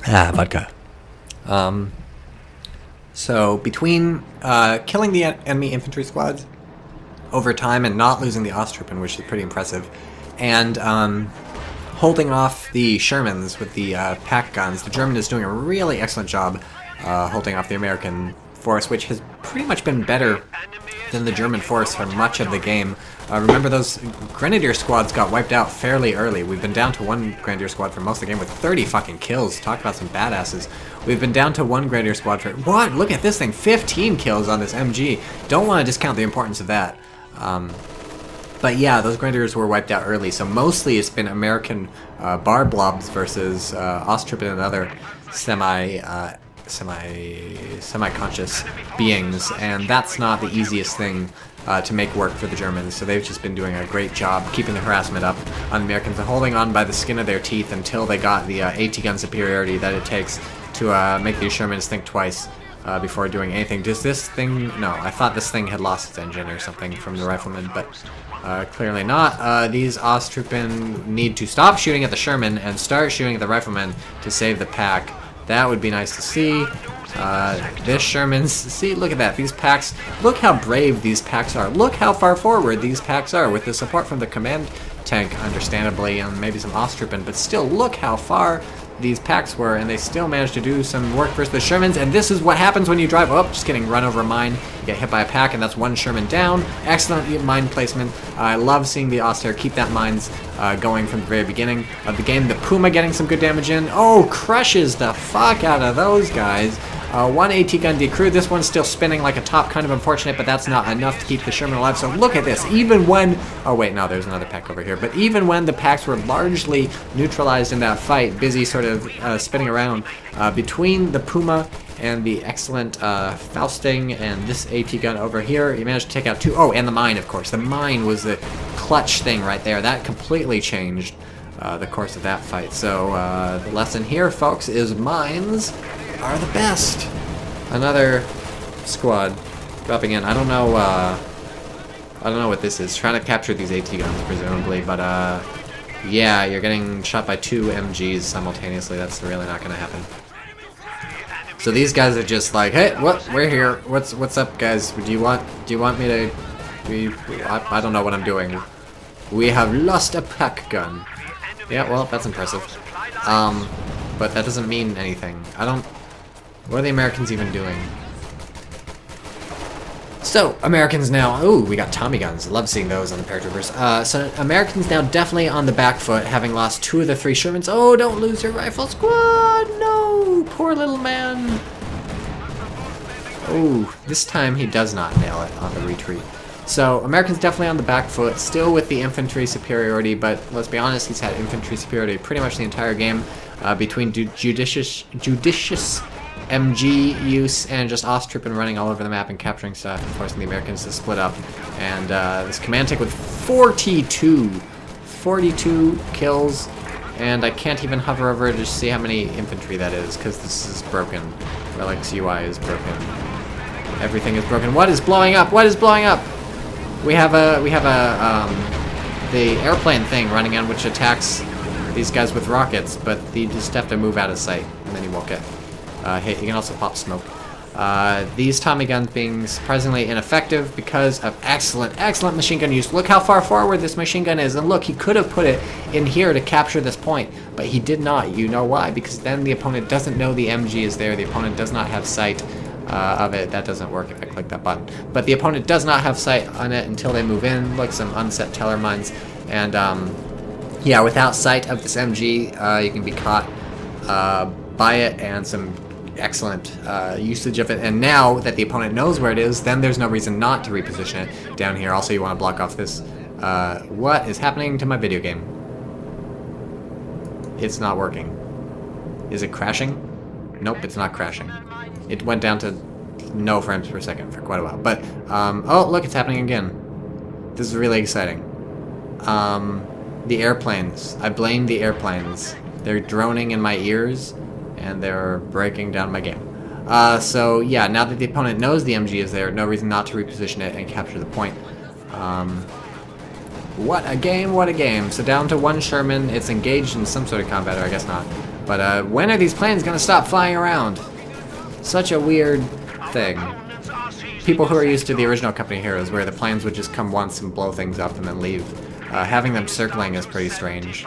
Vodka. So between killing the enemy infantry squads over time and not losing the Osttruppen, which is pretty impressive, and holding off the Shermans with the pack guns, the German is doing a really excellent job holding off the American force, which has pretty much been better than the German force for much of the game. Remember, those Grenadier squads got wiped out fairly early. We've been down to 1 Grenadier squad for most of the game with 30 fucking kills. Talk about some badasses. We've been down to 1 Grenadier squad for... What? Look at this thing. 15 kills on this MG. Don't want to discount the importance of that. But yeah, those Grenadiers were wiped out early, so mostly it's been American bar blobs versus Osttruppen and other semi-conscious beings, and that's not the easiest thing to make work for the Germans, so they've just been doing a great job keeping the harassment up on the Americans and holding on by the skin of their teeth until they got the AT gun superiority that it takes to make these Shermans think twice before doing anything. Does this thing... No, I thought this thing had lost its engine or something from the riflemen, but clearly not. These Osttruppen need to stop shooting at the Sherman and start shooting at the riflemen to save the pack. That would be nice to see. This Sherman's... See, look at that. These packs... Look how brave these packs are. Look how far forward these packs are with the support from the command tank, understandably, and maybe some Osttruppen, but still, look how far these packs were, and they still managed to do some work versus the Shermans, and this is what happens when you drive... Oh, just kidding. Run over a mine. You get hit by a pack, and that's 1 Sherman down. Excellent mine placement. I love seeing the Oster keep that mines going from the very beginning of the game. The Puma getting some good damage in. Oh, crushes the fuck out of those guys. 1 AT gun decrewed. This one's still spinning like a top, kind of unfortunate, but that's not enough to keep the Sherman alive. So look at this. Even when... Oh, wait, no, there's another pack over here. But even when the packs were largely neutralized in that fight, busy sort of spinning around, between the Puma and the excellent Fausting and this AT gun over here, you managed to take out 2... Oh, and the mine, of course. The mine was the clutch thing right there. That completely changed the course of that fight. So the lesson here, folks, is mines are the best. Another squad Dropping in. I don't know what this is. Trying to capture these AT guns, presumably, but yeah, you're getting shot by 2 MGs simultaneously. That's really not gonna happen. So these guys are just like, hey, what? We're here. What's up, guys? Do you want me to? I don't know what I'm doing. We have lost a pack gun. Yeah, well, that's impressive. But that doesn't mean anything. What are the Americans even doing? So, Americans now... Ooh, we got Tommy guns. Love seeing those on the paratroopers. So, Americans now definitely on the back foot, having lost 2 of the 3 Shermans. Oh, don't lose your rifle squad! No! Poor little man. Oh, this time he does not nail it on the retreat. So, Americans definitely on the back foot, still with the infantry superiority, but let's be honest, he's had infantry superiority pretty much the entire game, between judicious MG use and just Osttrooping running all over the map and capturing stuff and forcing the Americans to split up. And this command tank with 42 kills, and I can't even hover over to see how many infantry that is, because this is broken. Relic's UI is broken. Everything is broken. What is blowing up? What is blowing up? We have the airplane thing running on, which attacks these guys with rockets, but you just have to move out of sight, and then you won't get hit. You can also pop smoke. These Tommy guns being surprisingly ineffective because of excellent machine gun use. Look how far forward this machine gun is, and look, he could have put it in here to capture this point, but he did not. You know why? Because then the opponent doesn't know the MG is there. The opponent does not have sight of it. That doesn't work if I click that button. But the opponent does not have sight on it until they move in. Look, some unset teller mines. And yeah, without sight of this MG, you can be caught by it, and some excellent usage of it. And now that the opponent knows where it is, then there's no reason not to reposition it down here. Also, you want to block off this. What is happening to my video game? It's not working. Is it crashing? Nope, it's not crashing. It went down to no frames per second for quite a while. But, oh, look, it's happening again. This is really exciting. The airplanes. I blame the airplanes. They're droning in my ears, and they're breaking down my game. So, yeah, now that the opponent knows the MG is there, no reason not to reposition it and capture the point. What a game, what a game. So down to 1 Sherman. It's engaged in some sort of combat, or I guess not. But when are these planes going to stop flying around? Such a weird thing. People who are used to the original Company Heroes, where the planes would just come once and blow things up and then leave, having them circling is pretty strange.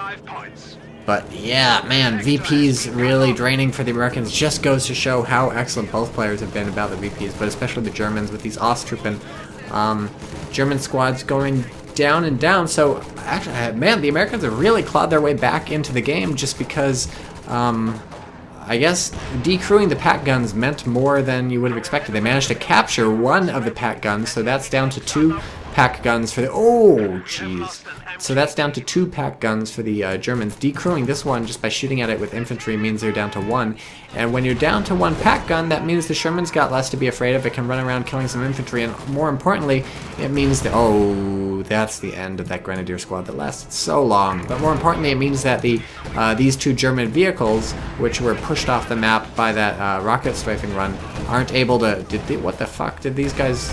But yeah, man, VP's really draining for the Americans. Just goes to show how excellent both players have been about the VPs, but especially the Germans with these Osttrooping German squads going down and down. So actually, man, the Americans have really clawed their way back into the game just because I guess decrewing the pack guns meant more than you would have expected. They managed to capture 1 of the pack guns, so that's down to 2 pack guns for the... Oh, jeez. So that's down to 2 pack guns for the Germans. Decrewing this one just by shooting at it with infantry means they're down to 1. And when you're down to 1 pack gun, that means the Sherman's got less to be afraid of. It can run around killing some infantry, and more importantly, it means that... Oh, that's the end of that Grenadier squad that lasted so long. But more importantly, it means that these 2 German vehicles, which were pushed off the map by that rocket strafing run, aren't able to... What the fuck did these guys...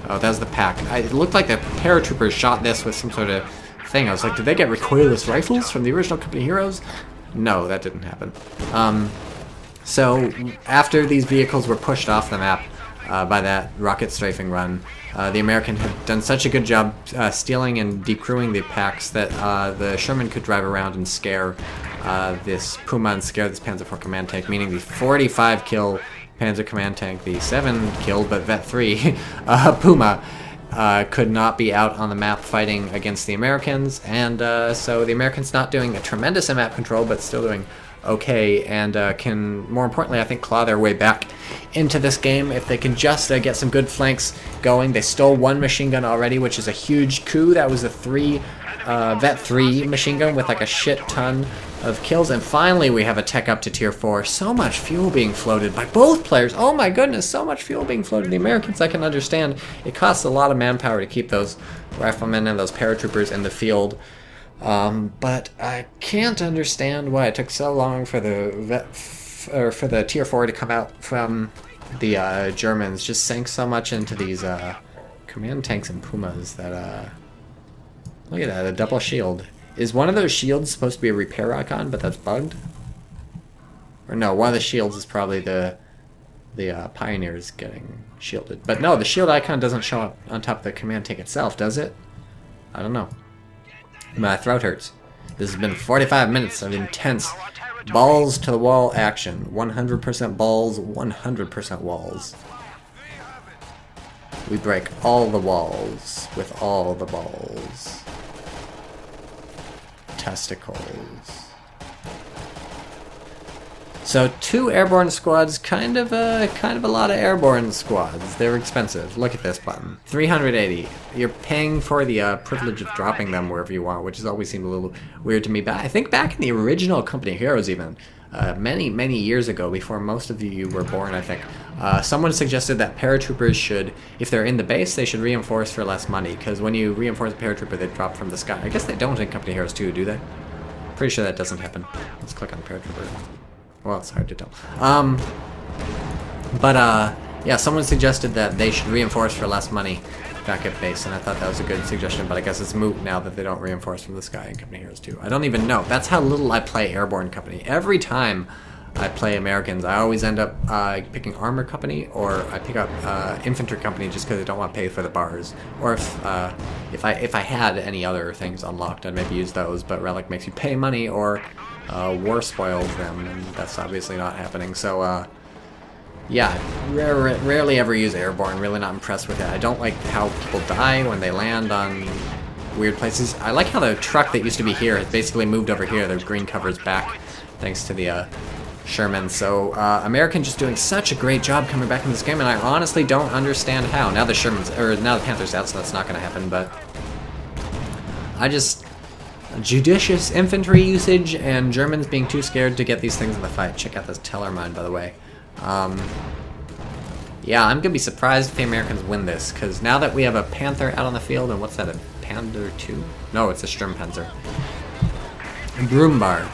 Oh, that was the pack. It looked like the paratroopers shot this with some sort of thing. I was like, did they get recoilless rifles from the original Company Heroes? No, that didn't happen. So, after these vehicles were pushed off the map by that rocket strafing run, the American had done such a good job stealing and decrewing the packs that the Sherman could drive around and scare this Puma and scare this Panzer IV command tank, meaning the 45 kill Panzer command tank, the 7 killed but Vet 3 Puma could not be out on the map fighting against the Americans, and so the Americans not doing a tremendous in map control, but still doing okay, and can, more importantly, I think, claw their way back into this game if they can just get some good flanks going. They stole 1 machine gun already, which is a huge coup. That was a Vet 3 machine gun with like a shit ton of kills, and finally we have a tech up to tier 4. So much fuel being floated by both players. Oh my goodness, so much fuel being floated. The Americans, I can understand. It costs a lot of manpower to keep those riflemen and those paratroopers in the field. But I can't understand why it took so long for the for the tier 4 to come out from the Germans just sank so much into these command tanks and Pumas that look at that, a double shield. Is one of those shields supposed to be a repair icon, but that's bugged? Or no, one of the shields is probably the Pioneers getting shielded. But no, the shield icon doesn't show up on top of the command tank itself, does it? I don't know. My throat hurts. This has been 45 minutes of intense balls to the wall action. 100% balls, 100% walls. We break all the walls with all the balls. Testicles. So 2 airborne squads, kind of a lot of airborne squads. They're expensive. Look at this button. 380. You're paying for the privilege of dropping them wherever you want, which has always seemed a little weird to me. But I think back in the original Company of Heroes even, many years ago, before most of you were born, I think, someone suggested that paratroopers should, if they're in the base, they should reinforce for less money, because when you reinforce a paratrooper, they drop from the sky. I guess they don't in Company of Heroes 2, do they? Pretty sure that doesn't happen. Let's click on the paratrooper. Well, it's hard to tell. Yeah, someone suggested that they should reinforce for less money back at base, and I thought that was a good suggestion, but I guess it's moot now that they don't reinforce from the sky in Company of Heroes 2. I don't even know. That's how little I play Airborne Company. Every time I play Americans, I always end up picking Armor Company, or I pick up Infantry Company just because I don't want to pay for the bars. Or if I had any other things unlocked, I'd maybe use those, but Relic makes you pay money, or War spoils them, and that's obviously not happening. So, yeah, rarely ever use Airborne. Really not impressed with it. I don't like how people die when they land on weird places. I like how the truck that used to be here has basically moved over here. The green cover's back, thanks to the Sherman. So, American just doing such a great job coming back in this game, and I honestly don't understand how. Now the now the Panther's out, so that's not going to happen, but I just... judicious infantry usage and Germans being too scared to get these things in the fight. Check out this Teller mine, by the way. Yeah, I'm gonna be surprised if the Americans win this, because now that we have a Panther out on the field, and what's that, a Panther 2? No, it's a Sturmpanzer. Broombar.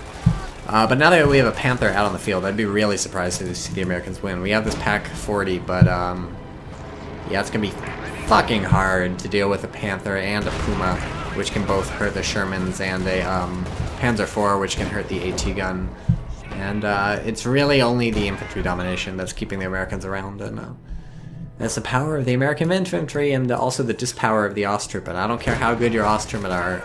But now that we have a Panther out on the field, I'd be really surprised to see the Americans win. We have this Pack 40, but yeah, it's gonna be fucking hard to deal with a Panther and a Puma, which can both hurt the Shermans, and a Panzer IV, which can hurt the AT gun. And it's really only the infantry domination that's keeping the Americans around, and that's the power of the American infantry, and also the dispower of the Osttruppen. I don't care how good your Osttruppen are,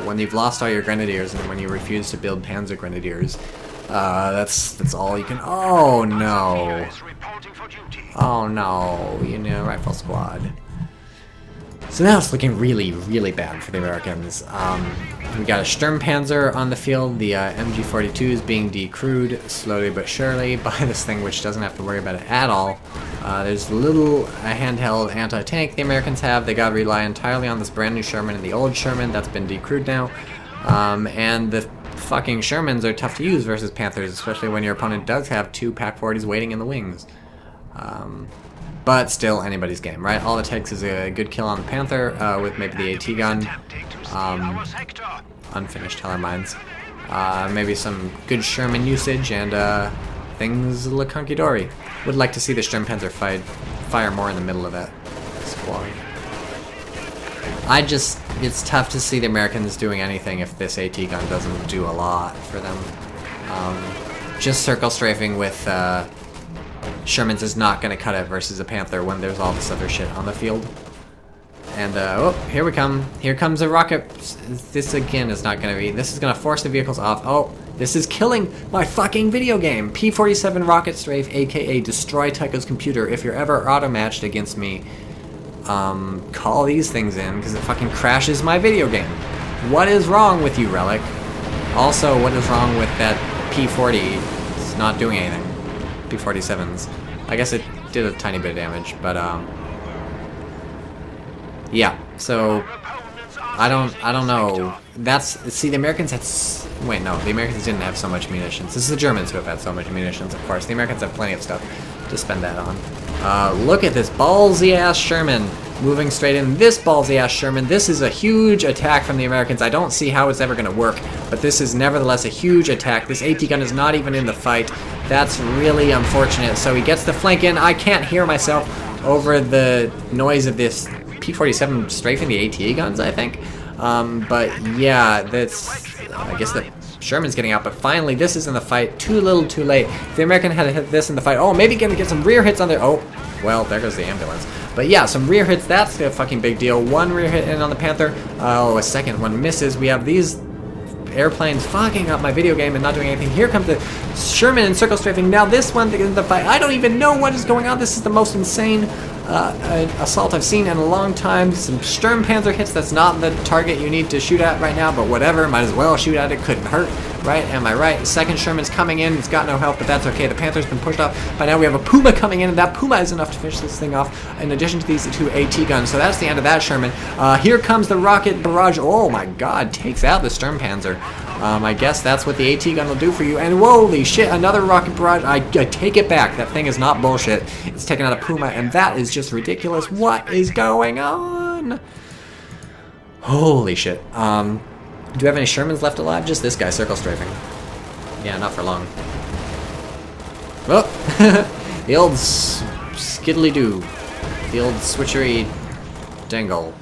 when you've lost all your Grenadiers, and when you refuse to build Panzer Grenadiers, that's all you can... Oh no! Oh no, you know, Rifle Squad. So now it's looking really bad for the Americans. We got a Sturmpanzer on the field. The MG42 is being decrewed slowly but surely by this thing, which doesn't have to worry about it at all. There's little handheld anti-tank the Americans have. They gotta rely entirely on this brand new Sherman and the old Sherman that's been decrewed now. And the fucking Shermans are tough to use versus Panthers, especially when your opponent does have 2 Pack 40s waiting in the wings. But still, anybody's game, right? All it takes is a good kill on the Panther with maybe the AT gun, unfinished Teller mines, maybe some good Sherman usage, and things look hunky-dory. Would like to see the Sturmpanzer fire more in the middle of that squad. It's tough to see the Americans doing anything if this AT gun doesn't do a lot for them. Just circle strafing with Sherman's is not going to cut it versus a Panther when there's all this other shit on the field. And, oh, here we come. Here comes a rocket. This, again, is not going to be... This is going to force the vehicles off. Oh, this is killing my fucking video game. P-47 Rocket Strafe, a.k.a. Destroy Tycho's computer. If you're ever auto-matched against me, call these things in, because it fucking crashes my video game. What is wrong with you, Relic? Also, what is wrong with that P-40? It's not doing anything. P-47s. I guess it did a tiny bit of damage, but yeah. So I don't know. See, the Americans had wait, no, the Americans didn't have so much munitions. This is the Germans who have had so much munitions, of course. The Americans have plenty of stuff to spend that on. Look at this ballsy ass Sherman moving straight in. This ballsy-ass Sherman, this is a huge attack from the Americans. I don't see how it's ever going to work, but this is nevertheless a huge attack. This AT gun is not even in the fight. That's really unfortunate. So he gets the flank in. I can't hear myself over the noise of this P-47 strafing the AT guns, I think. But yeah, that's... I guess the Sherman's getting out, but finally this is in the fight. Too little, too late. If the American had hit this in the fight, oh, maybe gonna get some rear hits on there. Oh, well, there goes the ambulance. But yeah, some rear hits, that's a fucking big deal. One rear hit in on the Panther. Oh, a second one misses. We have these airplanes fucking up my video game and not doing anything. Here comes the Sherman in circle strafing. Now this one in the fight, I don't even know what is going on. This is the most insane assault I've seen in a long time. Some Sturmpanzer hits, that's not the target you need to shoot at right now, but whatever, might as well shoot at it, couldn't hurt, right? Am I right? The second Sherman's coming in, it's got no help, but that's okay. The Panther's been pushed off. By now we have a Puma coming in, and that Puma is enough to finish this thing off, in addition to these two AT guns. So that's the end of that Sherman. Here comes the rocket barrage. Oh my god, takes out the Sturmpanzer. I guess that's what the AT gun will do for you. And holy shit, another rocket barrage. I take it back. That thing is not bullshit. It's taking out a Puma, and that is just ridiculous. What is going on? Holy shit. Do we have any Shermans left alive? Just this guy circle strafing. Yeah, not for long. Well, the old skiddly-doo. The old switchery dangle.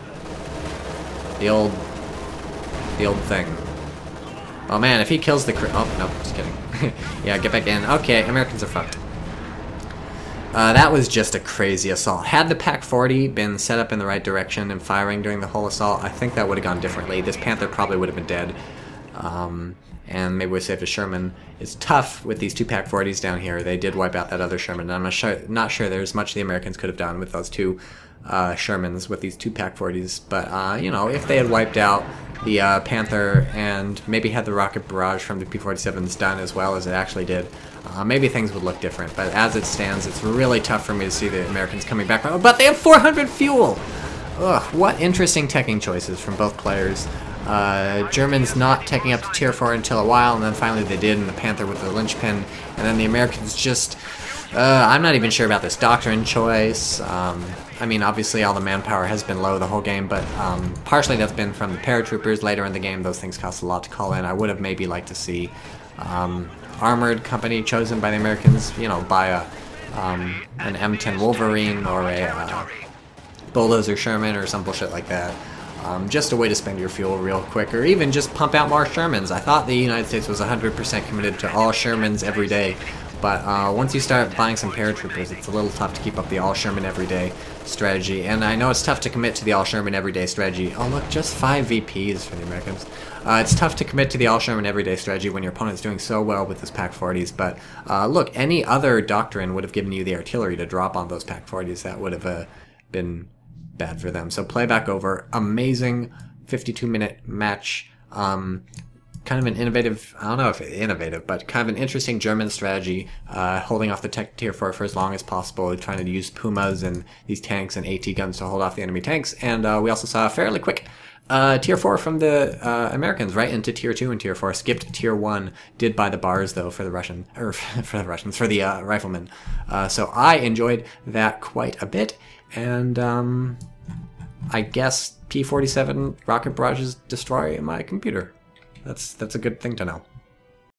The old thing. Oh man, if he kills the oh, no, just kidding. Yeah, get back in. Okay, Americans are fucked. That was just a crazy assault. Had the PaK-40 been set up in the right direction and firing during the whole assault, I think that would have gone differently. This Panther probably would have been dead. And maybe we saved a Sherman. It's tough with these two PaK-40s down here. They did wipe out that other Sherman. I'm not sure there's much the Americans could have done with those two Shermans, with these two PaK-40s. But, you know, if they had wiped out the Panther and maybe had the rocket barrage from the P-47s done as well as it actually did, maybe things would look different. But as it stands, it's really tough for me to see the Americans coming back. But they have 400 fuel! Ugh, what interesting teching choices from both players. Germans not taking up to tier 4 until a while, and then finally they did, and the Panther with the linchpin, and then the Americans just... I'm not even sure about this doctrine choice. I mean, obviously all the manpower has been low the whole game, but partially that's been from the paratroopers. Later in the game, those things cost a lot to call in. I would have maybe liked to see armored company chosen by the Americans, you know, by an M10 Wolverine or a bulldozer Sherman or some bullshit like that. Just a way to spend your fuel real quick, or even just pump out more Shermans. I thought the United States was 100% committed to all Shermans every day, but once you start buying some paratroopers, it's a little tough to keep up the all Sherman every day strategy. And I know it's tough to commit to the all Sherman every day strategy. Oh look, just 5 VPs for the Americans. It's tough to commit to the all Sherman everyday strategy when your opponent's doing so well with his PaK-40s, but look, any other doctrine would have given you the artillery to drop on those PaK-40s. That would have been bad for them. So playback over. Amazing 52-minute match. Kind of an innovative, I don't know if innovative, but kind of an interesting German strategy, holding off the tech tier 4 for as long as possible, trying to use Pumas and these tanks and AT guns to hold off the enemy tanks. And we also saw a fairly quick tier 4 from the Americans right into tier 2 and tier 4. Skipped tier 1, did buy the bars though for the Russian, or for the Russians, for the riflemen. So I enjoyed that quite a bit, and I guess P-47 rocket barrages destroy my computer. That's a good thing to know.